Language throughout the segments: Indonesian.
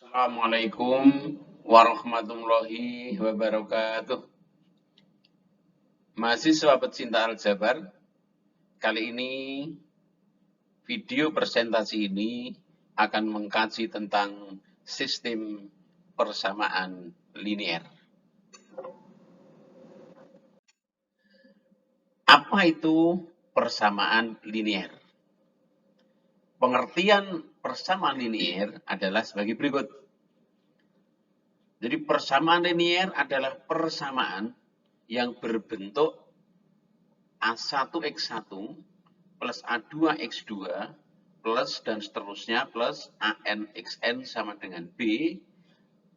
Assalamualaikum warahmatullahi wabarakatuh. Mahasiswa pecinta aljabar, kali ini video presentasi ini akan mengkaji tentang sistem persamaan linier. Apa itu persamaan linier? Pengertian persamaan linier adalah sebagai berikut. Jadi persamaan linier adalah persamaan yang berbentuk A1X1 plus A2X2 plus dan seterusnya plus ANXN sama dengan B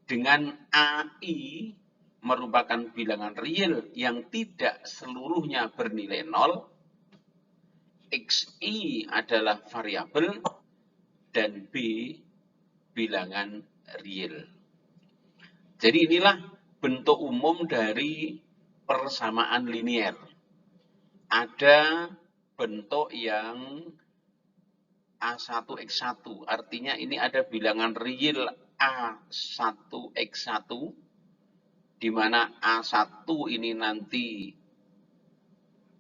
dengan AI merupakan bilangan real yang tidak seluruhnya bernilai 0, XI adalah variabel, dan B bilangan real. Jadi inilah bentuk umum dari persamaan linier. Ada bentuk yang A1X1, artinya ini ada bilangan real A1X1, di mana A1 ini nanti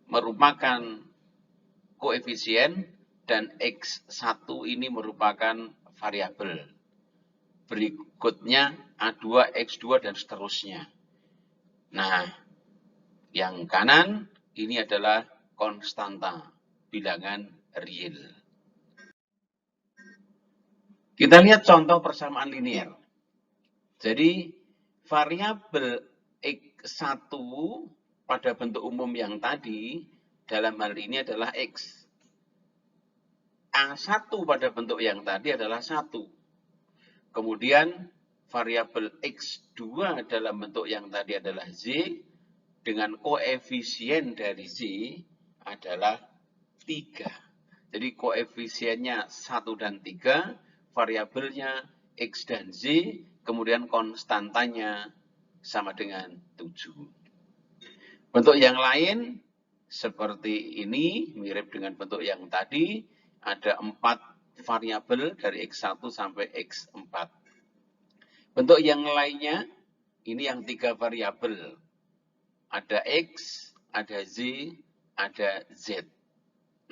merupakan koefisien dan X1 ini merupakan variabel. Berikutnya A2, X2, dan seterusnya. Nah, yang kanan ini adalah konstanta, bilangan real. Kita lihat contoh persamaan linier. Jadi, variabel X1 pada bentuk umum yang tadi, dalam hal ini adalah X. A1 pada bentuk yang tadi adalah 1. Kemudian, variabel X2 dalam bentuk yang tadi adalah Z, dengan koefisien dari Z adalah 3. Jadi koefisiennya 1 dan 3, variabelnya X dan Z, kemudian konstantanya sama dengan 7. Bentuk yang lain seperti ini, mirip dengan bentuk yang tadi, ada 4 variabel dari X1 sampai X4. Bentuk yang lainnya, ini yang 3 variabel. Ada X, ada Z, ada Z.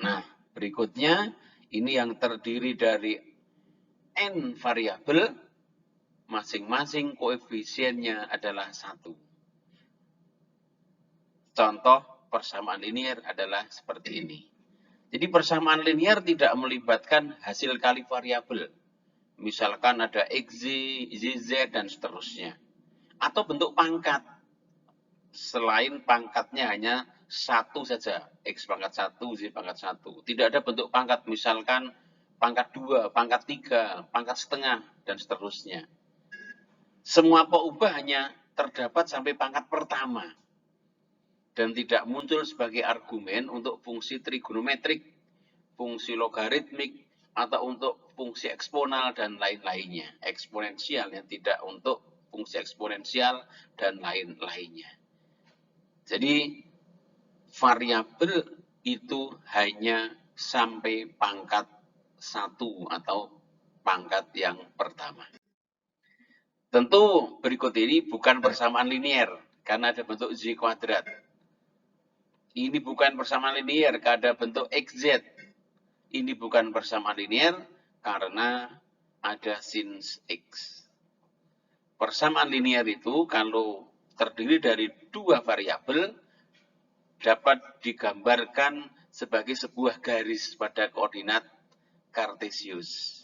Nah, berikutnya, ini yang terdiri dari N variabel, masing-masing koefisiennya adalah 1. Contoh persamaan linier adalah seperti ini. Jadi persamaan linier tidak melibatkan hasil kali variabel. Misalkan ada XZ, ZZ, dan seterusnya. Atau bentuk pangkat. Selain pangkatnya hanya 1 saja. X pangkat 1, Z pangkat 1. Tidak ada bentuk pangkat. Misalkan pangkat 2, pangkat 3, pangkat setengah, dan seterusnya. Semua perubahannya terdapat sampai pangkat pertama. Dan tidak muncul sebagai argumen untuk fungsi trigonometrik, fungsi logaritmik, atau untuk fungsi eksponal dan lain-lainnya. Eksponensial yang tidak untuk fungsi eksponensial dan lain-lainnya. Jadi variabel itu hanya sampai pangkat 1 atau pangkat yang pertama. Tentu berikut ini bukan persamaan linier karena ada bentuk Z kuadrat. Ini bukan persamaan linier karena ada bentuk XZ. Ini bukan persamaan linier karena ada sin X. Persamaan linier itu kalau terdiri dari 2 variabel dapat digambarkan sebagai sebuah garis pada koordinat kartesius.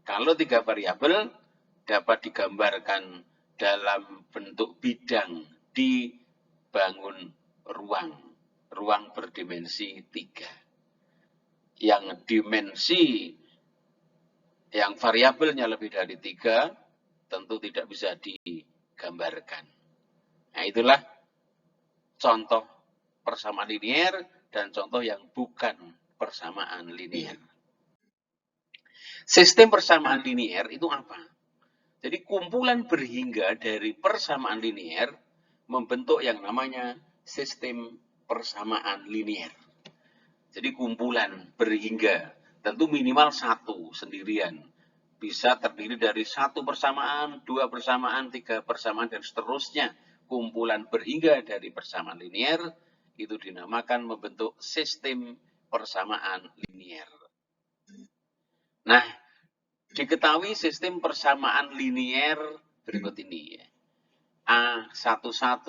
Kalau 3 variabel dapat digambarkan dalam bentuk bidang di bangun ruang berdimensi 3. Yang dimensi, yang variabelnya lebih dari 3, tentu tidak bisa digambarkan. Nah, itulah contoh persamaan linier dan contoh yang bukan persamaan linier. Sistem persamaan linier itu apa? Jadi kumpulan berhingga dari persamaan linier membentuk yang namanya sistem persamaan linier. Jadi kumpulan berhingga, tentu minimal 1 sendirian. bisa terdiri dari satu persamaan, dua persamaan, tiga persamaan, dan seterusnya. Kumpulan berhingga dari persamaan linier itu dinamakan membentuk sistem persamaan linier. Nah, diketahui sistem persamaan linier berikut ini. A11,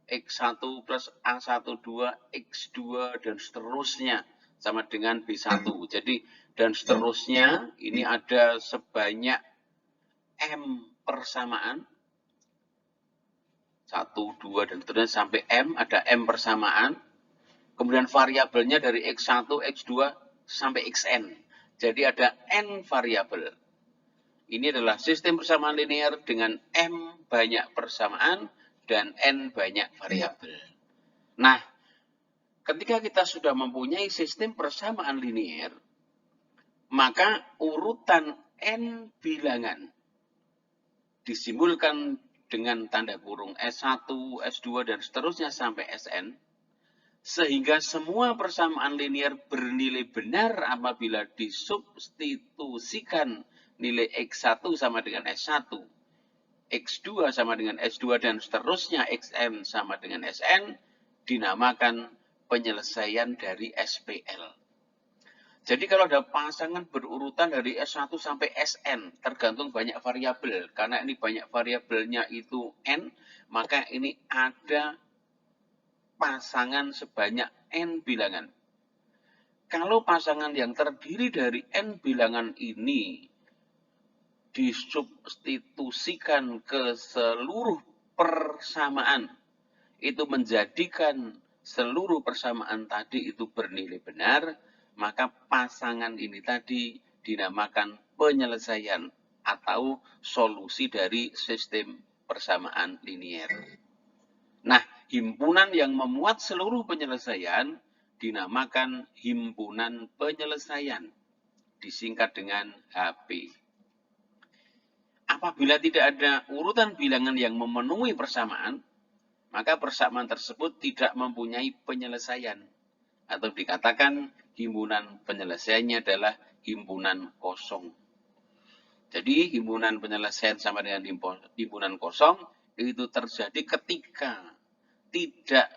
X1 plus A12, X2, dan seterusnya sama dengan B1. Jadi, dan seterusnya ini ada sebanyak M persamaan. 1, 2, dan seterusnya sampai M, ada M persamaan. Kemudian variabelnya dari X1, X2, sampai Xn. Jadi ada N variabel. Ini adalah sistem persamaan linear dengan M banyak persamaan dan N banyak variabel. Nah, ketika kita sudah mempunyai sistem persamaan linear, maka urutan N bilangan disimbolkan dengan tanda kurung S1, S2, dan seterusnya sampai Sn, sehingga semua persamaan linear bernilai benar apabila disubstitusikan nilai X1 sama dengan S1, X2 sama dengan S2, dan seterusnya Xn sama dengan Sn, dinamakan penyelesaian dari SPL. Jadi kalau ada pasangan berurutan dari S1 sampai Sn, tergantung banyak variabel. Karena ini banyak variabelnya itu N, maka ini ada pasangan sebanyak N bilangan. Kalau pasangan yang terdiri dari N bilangan ini disubstitusikan ke seluruh persamaan, itu menjadikan seluruh persamaan tadi itu bernilai benar, maka pasangan ini tadi dinamakan penyelesaian atau solusi dari sistem persamaan linier. Nah, himpunan yang memuat seluruh penyelesaian dinamakan himpunan penyelesaian, disingkat dengan HP. Apabila tidak ada urutan bilangan yang memenuhi persamaan, maka persamaan tersebut tidak mempunyai penyelesaian. Atau dikatakan himpunan penyelesaiannya adalah himpunan kosong. Jadi himpunan penyelesaian sama dengan himpunan kosong itu terjadi ketika tidak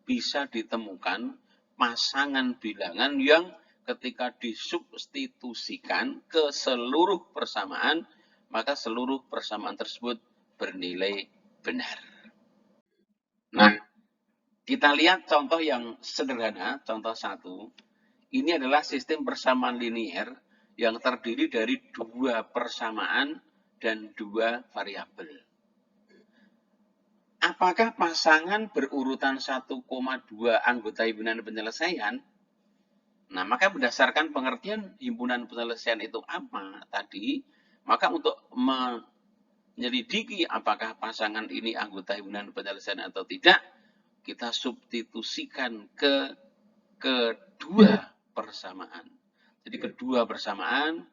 bisa ditemukan pasangan bilangan yang ketika disubstitusikan ke seluruh persamaan, maka seluruh persamaan tersebut bernilai benar. Nah, kita lihat contoh yang sederhana, contoh 1. Ini adalah sistem persamaan linier yang terdiri dari 2 persamaan dan 2 variabel. Apakah pasangan berurutan 1,2 anggota himpunan penyelesaian? Nah, maka berdasarkan pengertian himpunan penyelesaian itu apa tadi, maka untuk menyelidiki apakah pasangan ini anggota himpunan penyelesaian atau tidak, kita substitusikan ke kedua persamaan. Jadi kedua persamaan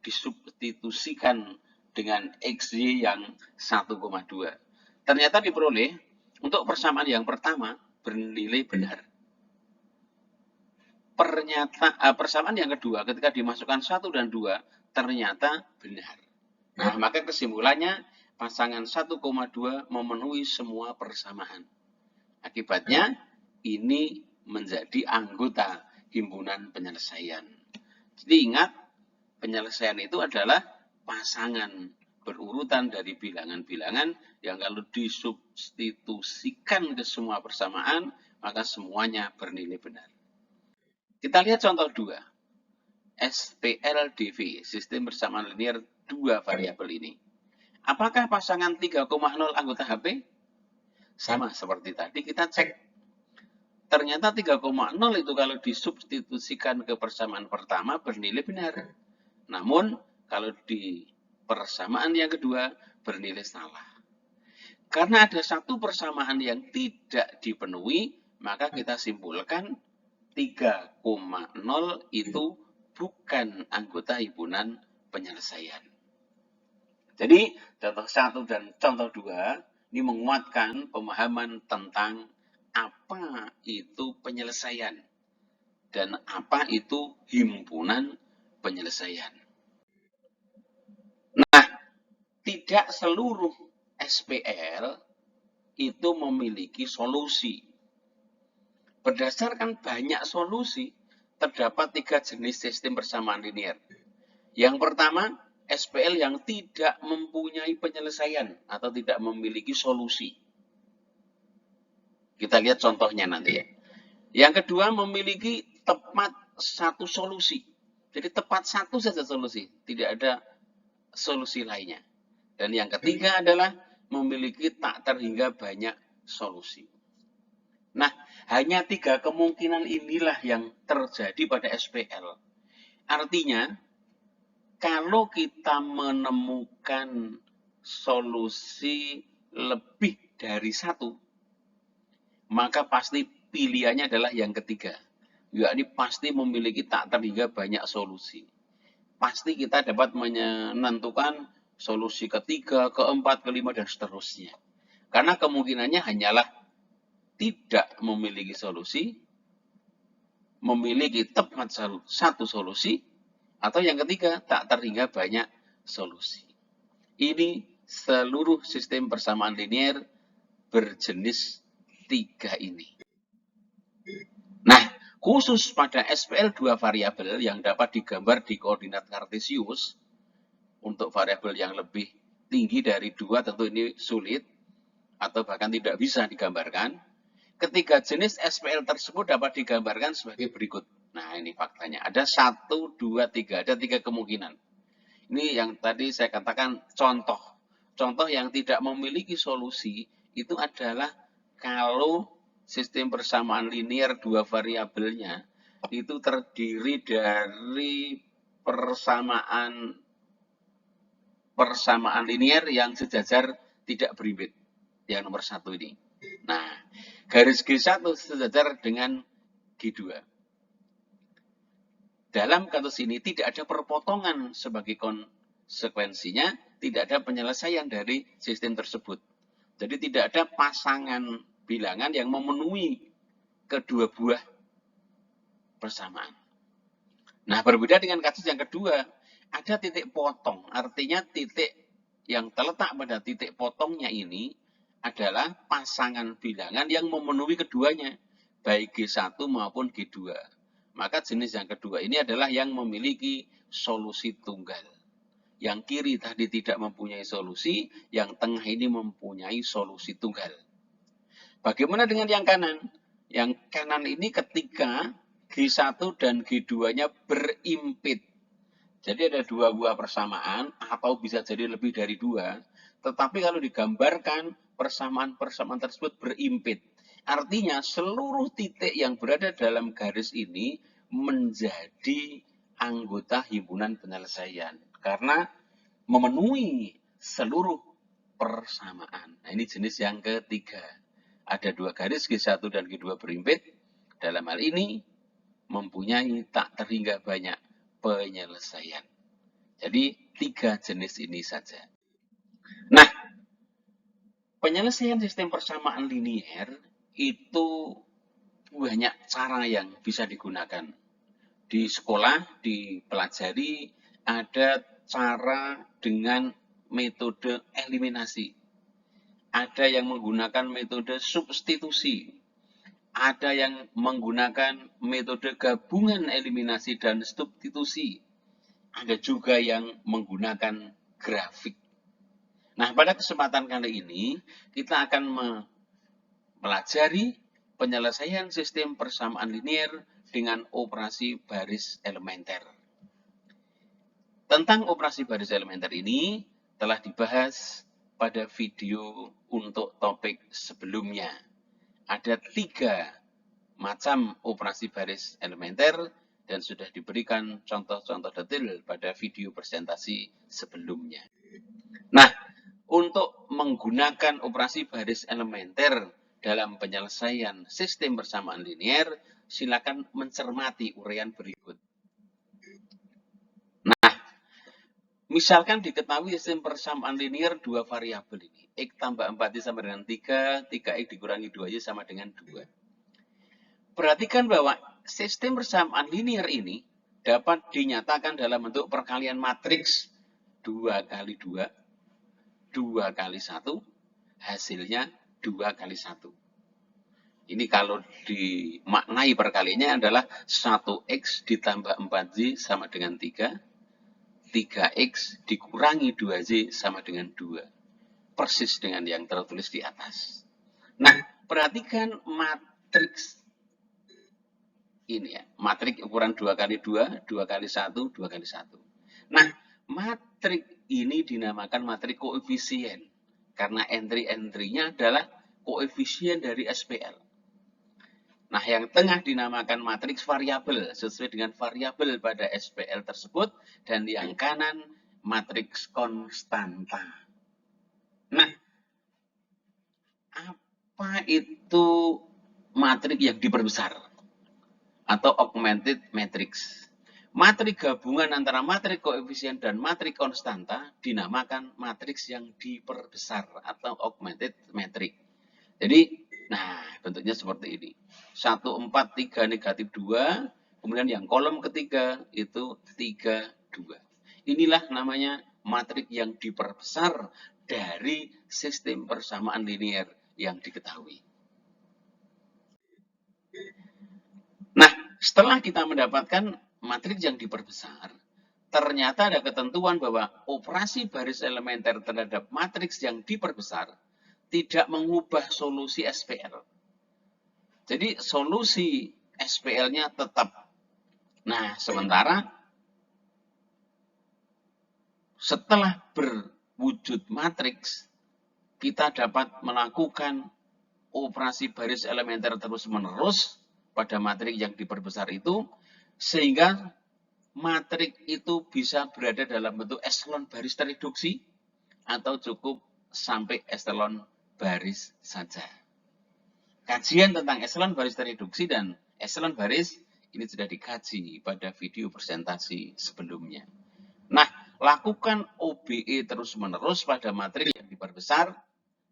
disubstitusikan dengan XY yang 1,2. Ternyata diperoleh untuk persamaan yang pertama bernilai benar. Persamaan yang kedua ketika dimasukkan 1 dan 2 ternyata benar. Nah, maka kesimpulannya pasangan 1,2 memenuhi semua persamaan. Akibatnya ini menjadi anggota himpunan penyelesaian. Jadi ingat, penyelesaian itu adalah pasangan berurutan dari bilangan-bilangan yang kalau disubstitusikan ke semua persamaan, maka semuanya bernilai benar. Kita lihat contoh 2. SPLDV, sistem persamaan linear 2 variabel ini. Apakah pasangan 3,0 anggota HP? Sama seperti tadi, kita cek. Ternyata 3,0 itu kalau disubstitusikan ke persamaan pertama bernilai benar. Namun, kalau di persamaan yang kedua bernilai salah. Karena ada satu persamaan yang tidak dipenuhi, maka kita simpulkan 3,0 itu bukan anggota himpunan penyelesaian. Jadi, contoh 1 dan contoh 2 ini menguatkan pemahaman tentang apa itu penyelesaian dan apa itu himpunan penyelesaian. tidak seluruh SPL itu memiliki solusi. Berdasarkan banyak solusi, terdapat 3 jenis sistem persamaan linear. Yang pertama, SPL yang tidak mempunyai penyelesaian atau tidak memiliki solusi. Kita lihat contohnya nanti ya. Yang kedua, memiliki tepat satu solusi. Jadi tepat satu saja solusi, tidak ada solusi lainnya. Dan yang ketiga adalah memiliki tak terhingga banyak solusi. Nah, hanya 3 kemungkinan inilah yang terjadi pada SPL. Artinya, kalau kita menemukan solusi lebih dari satu, maka pasti pilihannya adalah yang ketiga, yakni pasti memiliki tak terhingga banyak solusi. Pasti kita dapat menentukan solusi ketiga, keempat, kelima, dan seterusnya. Karena kemungkinannya hanyalah tidak memiliki solusi, memiliki tepat satu solusi, atau yang ketiga, tak terhingga banyak solusi. Ini seluruh sistem persamaan linear berjenis 3 ini. Nah, khusus pada SPL 2 variabel yang dapat digambar di koordinat kartesius, untuk variabel yang lebih tinggi dari 2 tentu ini sulit, atau bahkan tidak bisa digambarkan. Ketiga jenis SPL tersebut dapat digambarkan sebagai berikut. Nah, ini faktanya. Ada 1, 2, 3. Ada 3 kemungkinan. Ini yang tadi saya katakan contoh. Contoh yang tidak memiliki solusi itu adalah kalau sistem persamaan linear 2 variabelnya itu terdiri dari persamaan linear yang sejajar tidak berimbit. Yang nomor 1 ini. Nah, garis G1 sejajar dengan G2. Dalam kasus ini tidak ada perpotongan sebagai konsekuensinya, tidak ada penyelesaian dari sistem tersebut. Jadi tidak ada pasangan bilangan yang memenuhi kedua buah persamaan. Nah, berbeda dengan kasus yang kedua, ada titik potong. Artinya titik yang terletak pada titik potongnya ini adalah pasangan bilangan yang memenuhi keduanya, baik G1 maupun G2. Maka jenis yang kedua ini adalah yang memiliki solusi tunggal. Yang kiri tadi tidak mempunyai solusi, yang tengah ini mempunyai solusi tunggal. Bagaimana dengan yang kanan? Yang kanan ini ketika G1 dan G2-nya berimpit. Jadi ada 2 buah persamaan atau bisa jadi lebih dari 2. Tetapi kalau digambarkan persamaan-persamaan tersebut berimpit. Artinya seluruh titik yang berada dalam garis ini menjadi anggota himpunan penyelesaian. Karena memenuhi seluruh persamaan. Nah, ini jenis yang ketiga. Ada 2 garis G1 dan G2 berimpit. Dalam hal ini mempunyai tak terhingga banyak penyelesaian. Jadi 3 jenis ini saja. Nah, penyelesaian sistem persamaan linear itu banyak cara yang bisa digunakan. Di sekolah dipelajari ada cara dengan metode eliminasi. Ada yang menggunakan metode substitusi. Ada yang menggunakan metode gabungan eliminasi dan substitusi. Ada juga yang menggunakan grafik. Nah, pada kesempatan kali ini kita akan mempelajari penyelesaian sistem persamaan linear dengan operasi baris elementer. Tentang operasi baris elementer ini telah dibahas pada video untuk topik sebelumnya. Ada 3 macam operasi baris elementer dan sudah diberikan contoh-contoh detail pada video presentasi sebelumnya. Nah, untuk menggunakan operasi baris elementer dalam penyelesaian sistem persamaan linear, silakan mencermati uraian berikut. Nah, misalkan diketahui sistem persamaan linear 2 variabel ini. X tambah 4Y sama dengan 3, 3X dikurangi 2Y sama dengan 2. Perhatikan bahwa sistem persamaan linear ini dapat dinyatakan dalam bentuk perkalian matriks 2 kali 2 2 kali 1, hasilnya 2 kali 1. Ini kalau dimaknai perkaliannya adalah 1x ditambah 4z sama dengan 3. 3x dikurangi 2z sama dengan 2. Persis dengan yang tertulis di atas. Nah, perhatikan matriks ini ya. Matriks ukuran 2 kali 2, 2 kali 1, 2 kali 1. Nah, matriks ini dinamakan matriks koefisien. Karena entry-entry-nya adalah koefisien dari SPL. Nah, yang tengah dinamakan matriks variabel sesuai dengan variabel pada SPL tersebut, dan yang kanan matriks konstanta. Nah, apa itu matriks yang diperbesar atau augmented matrix? Matriks gabungan antara matriks koefisien dan matriks konstanta dinamakan matriks yang diperbesar atau augmented matrix. Jadi, nah bentuknya seperti ini. 1, 4, 3, negatif 2. Kemudian yang kolom ketiga itu 3, 2. Inilah namanya matriks yang diperbesar dari sistem persamaan linear yang diketahui. Nah, setelah kita mendapatkan matriks yang diperbesar, ternyata ada ketentuan bahwa operasi baris elementer terhadap matriks yang diperbesar tidak mengubah solusi SPL. Jadi solusi SPL-nya tetap. Nah, sementara setelah berwujud matriks, kita dapat melakukan operasi baris elementer terus-menerus pada matriks yang diperbesar itu, sehingga matriks itu bisa berada dalam bentuk eselon baris tereduksi atau cukup sampai eselon baris saja. Kajian tentang eselon baris tereduksi dan eselon baris ini sudah dikaji pada video presentasi sebelumnya. Nah, lakukan OBE terus-menerus pada matriks yang diperbesar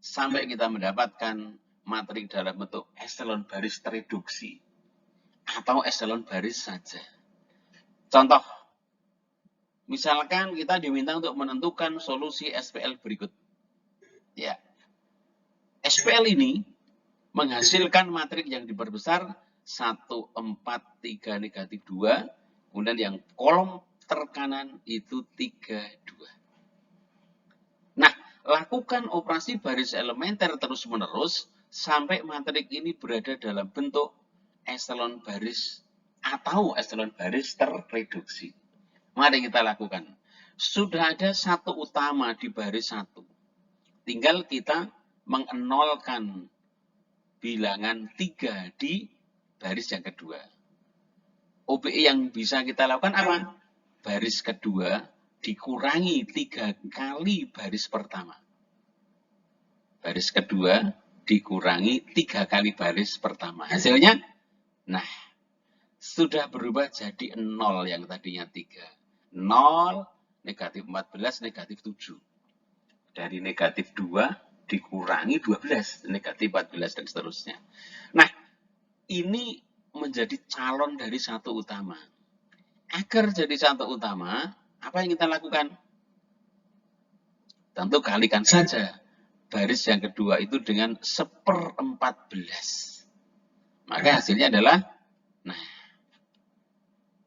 sampai kita mendapatkan matriks dalam bentuk eselon baris tereduksi atau eselon baris saja. Contoh, misalkan kita diminta untuk menentukan solusi SPL berikut. Ya, SPL ini menghasilkan matriks yang diperbesar 1, 4, 3, negatif 2. Kemudian yang kolom terkanan itu 3, 2. Nah, lakukan operasi baris elementer terus-menerus sampai matriks ini berada dalam bentuk eselon baris atau eselon baris terreduksi. Mari kita lakukan. Sudah ada satu utama di baris 1. Tinggal kita mengenolkan bilangan 3 di baris yang kedua. OBE yang bisa kita lakukan apa? Baris kedua dikurangi 3 kali baris pertama. Baris kedua dikurangi 3 kali baris pertama. Hasilnya, nah, sudah berubah jadi 0 yang tadinya 3. 0, negatif 14, negatif 7. Dari negatif 2 dikurangi 12, negatif 14, dan seterusnya. Nah, ini menjadi calon dari satu utama. Agar jadi satu utama, apa yang kita lakukan? Tentu kalikan saja baris yang kedua itu dengan 1/14. Maka hasilnya adalah, nah,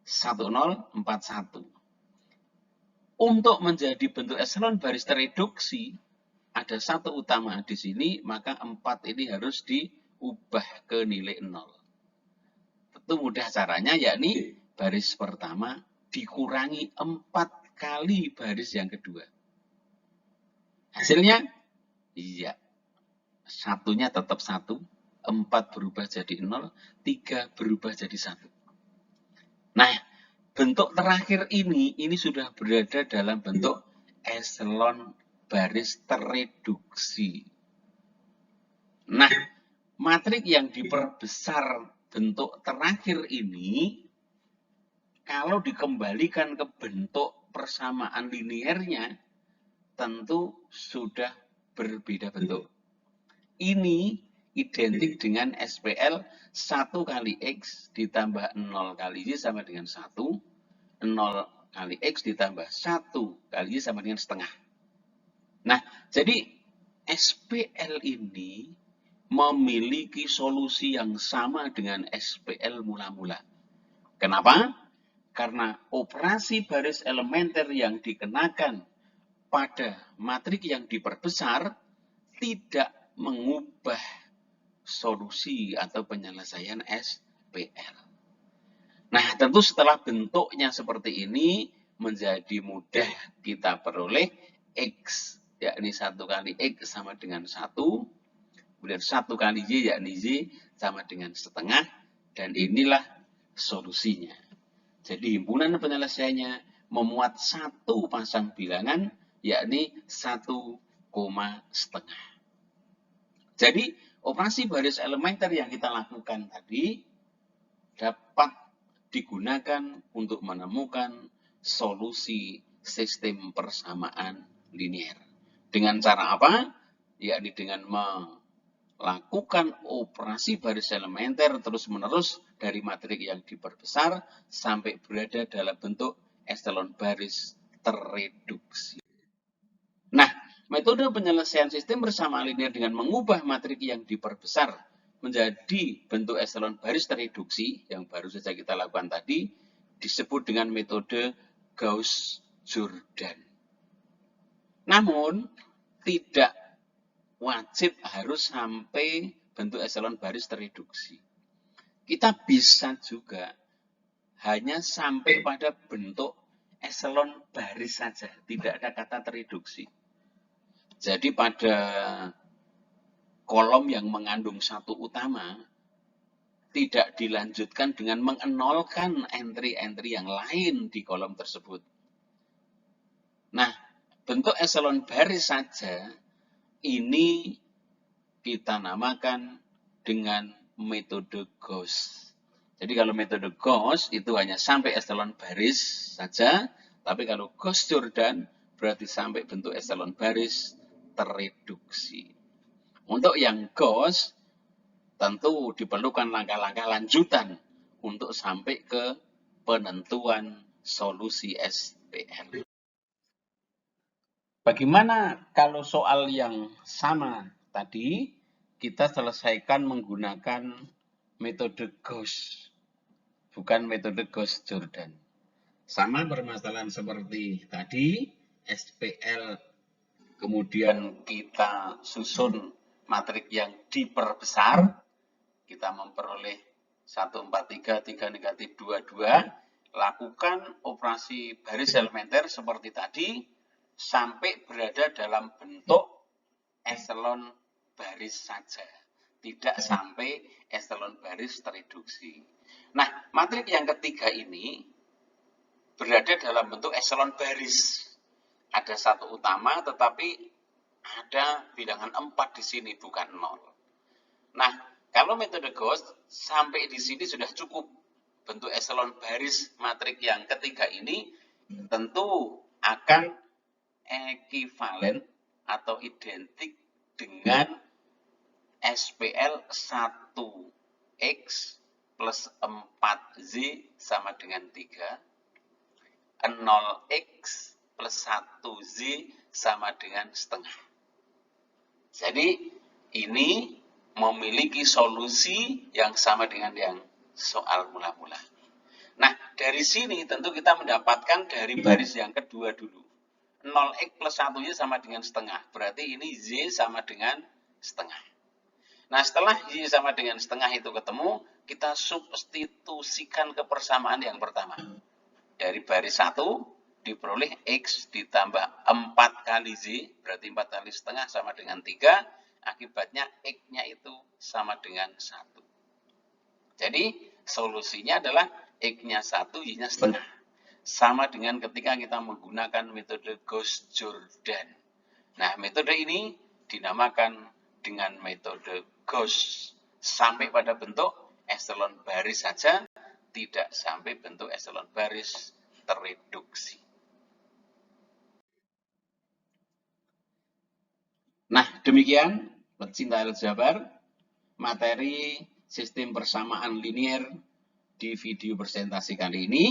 1041. Untuk menjadi bentuk eselon baris tereduksi, ada satu utama di sini, maka 4 ini harus diubah ke nilai 0. Tentu mudah caranya, yakni baris pertama dikurangi 4 kali baris yang kedua. Hasilnya, iya, satunya tetap 1, 4 berubah jadi 0, 3 berubah jadi 1. Nah, bentuk terakhir ini sudah berada dalam bentuk eselon baris tereduksi. Nah, matriks yang diperbesar bentuk terakhir ini, kalau dikembalikan ke bentuk persamaan linearnya, tentu sudah berbeda bentuk. Ini identik dengan SPL 1 kali X ditambah 0 kali Y sama dengan 1. 0 kali X ditambah 1 kali Y sama dengan setengah. Nah, jadi SPL ini memiliki solusi yang sama dengan SPL mula-mula. Kenapa? Karena operasi baris elementer yang dikenakan pada matrik yang diperbesar tidak mengubah solusi atau penyelesaian SPL. Nah, tentu setelah bentuknya seperti ini menjadi mudah kita peroleh X, yakni 1 kali X sama dengan 1, kemudian 1 kali Y yakni Y sama dengan setengah, dan inilah solusinya. Jadi himpunan penyelesaiannya memuat satu pasang bilangan, yakni 1,5. Jadi operasi baris elementer yang kita lakukan tadi dapat digunakan untuk menemukan solusi sistem persamaan linier. Dengan cara apa? Yakni dengan melakukan operasi baris elementer terus-menerus dari matrik yang diperbesar sampai berada dalam bentuk epsilon baris terreduksi. Nah, metode penyelesaian sistem persamaan linier dengan mengubah matrik yang diperbesar menjadi bentuk epsilon baris tereduksi yang baru saja kita lakukan tadi disebut dengan metode Gauss-Jordan. Namun, tidak wajib harus sampai bentuk epsilon baris tereduksi. Kita bisa juga hanya sampai pada bentuk epsilon baris saja, tidak ada kata tereduksi. Jadi pada kolom yang mengandung satu utama, tidak dilanjutkan dengan mengenolkan entry-entry yang lain di kolom tersebut. Nah, bentuk epsilon baris saja ini kita namakan dengan metode Gauss. Jadi kalau metode Gauss itu hanya sampai epsilon baris saja, tapi kalau Gauss-Jordan berarti sampai bentuk epsilon baris tereduksi. Untuk yang Gauss, tentu diperlukan langkah-langkah lanjutan untuk sampai ke penentuan solusi SPL. Bagaimana kalau soal yang sama tadi kita selesaikan menggunakan metode Gauss, bukan metode Gauss-Jordan. Sama permasalahan seperti tadi, SPL, kemudian kita susun matrik yang diperbesar, kita memperoleh 1, 4, 3, 3 negatif 2, 2, lakukan operasi baris elementer seperti tadi, sampai berada dalam bentuk epsilon baris saja, tidak sampai epsilon baris tereduksi. Nah, matrik yang ketiga ini berada dalam bentuk epsilon baris. Ada satu utama, tetapi ada bilangan 4 di sini, bukan 0. Nah, kalau metode Gauss, sampai di sini sudah cukup. Bentuk epsilon baris matrik yang ketiga ini tentu akan ekivalen atau identik dengan SPL 1X plus 4Z sama dengan 3, 0X plus 1Z sama dengan setengah. Jadi ini memiliki solusi yang sama dengan yang soal mula-mula. Nah, dari sini tentu kita mendapatkan dari baris yang kedua dulu. 0x plus 1y sama dengan setengah. Berarti ini y sama dengan setengah. Nah, setelah y sama dengan setengah itu ketemu, kita substitusikan ke persamaan yang pertama. Dari baris 1 diperoleh x ditambah 4 kali z, berarti 4 kali setengah sama dengan 3. Akibatnya x-nya itu sama dengan 1. Jadi solusinya adalah x-nya 1, y-nya setengah. Sama dengan ketika kita menggunakan metode Gauss-Jordan. Nah, metode ini dinamakan dengan metode Gauss. Sampai pada bentuk epsilon baris saja, tidak sampai bentuk epsilon baris tereduksi. Nah, demikian pecinta aljabar materi sistem persamaan linier di video presentasi kali ini.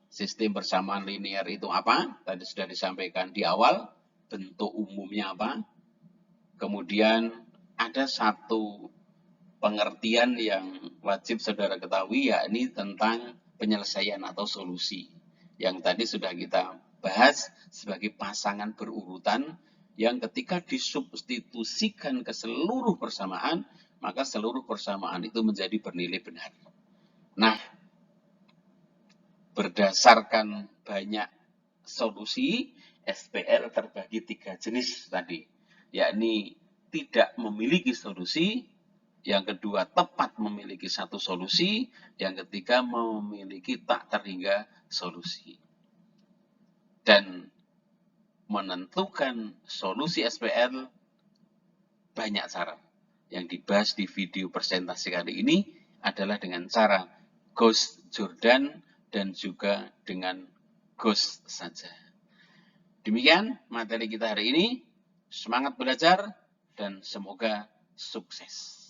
Sistem persamaan linier itu apa? Tadi sudah disampaikan di awal. bentuk umumnya apa. Kemudian ada satu pengertian yang wajib saudara ketahui, yakni tentang penyelesaian atau solusi. Yang tadi sudah kita bahas sebagai pasangan berurutan yang ketika disubstitusikan ke seluruh persamaan, maka seluruh persamaan itu menjadi bernilai benar. Nah, berdasarkan banyak solusi, SPL terbagi 3 jenis tadi, yakni tidak memiliki solusi, yang kedua tepat memiliki satu solusi, yang ketiga memiliki tak terhingga solusi. Dan menentukan solusi SPL banyak cara. Yang dibahas di video presentasi kali ini adalah dengan cara Gauss-Jordan dan juga dengan Gauss saja. Demikian materi kita hari ini. Semangat belajar dan semoga sukses.